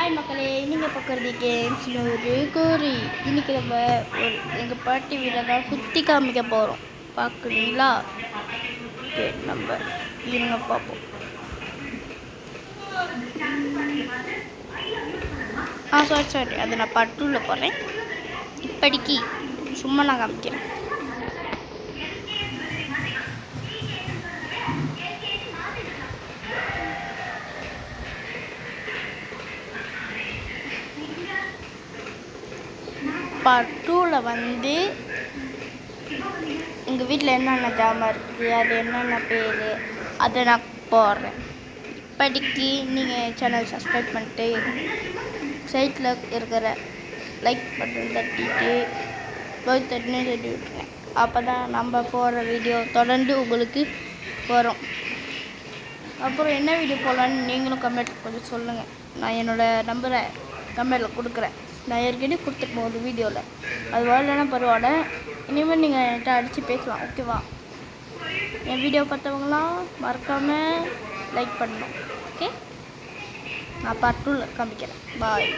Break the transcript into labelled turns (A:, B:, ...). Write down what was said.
A: Hi மக்களே, நீங்கள் பார்க்குறது கேம்ஸில் ஒரு கோரி. இன்றைக்கி நம்ம எங்கள் பாட்டி வீட்டில் தான் சுற்றி காமிக்க போகிறோம். பார்க்குறீங்களா? ஓகே, நம்ம இருங்க பார்ப்போம். சாரி அதை நான் பட்டுல போகிறேன். இப்படிக்கு சும்மா நான் காமிக்கிறேன். பார்ட் 2ல் வந்து எங்கள் வீட்டில் என்னென்ன ஜாமான் இருக்குது, அது என்னென்ன பேர், அதை நான் போடுறேன். இப்படிக்கு நீங்கள் சேனல் சப்ஸ்கிரைப் பண்ணிட்டு சைட்டில் இருக்கிற லைக் பட்டன் தட்டிட்டு போய் தட்டினே தட்டி விட்டுருங்க. அப்போ தான் நம்ம போடுற வீடியோ தொடர்ந்து உங்களுக்கு வரும். அப்புறம் என்ன வீடியோ போடலான்னு நீங்களும் கமெண்ட் கொஞ்சம் சொல்லுங்கள். நான் என்னோடய நம்பரை கமெண்டில் கொடுக்குறேன். நான் ஏற்கனவே கொடுத்துருப்போம் ஒரு வீடியோவில். அது வரலன்னா பரவாயில்ல, இனிமேல் நீங்கள் என்கிட்ட அடித்து பேசலாம். ஓகேவா? என் வீடியோ பார்த்தவங்களாம் மறக்காமல் லைக் பண்ணணும். ஓகே, நான் பார்ட் 2ல் காமிக்கிறேன். பாய்.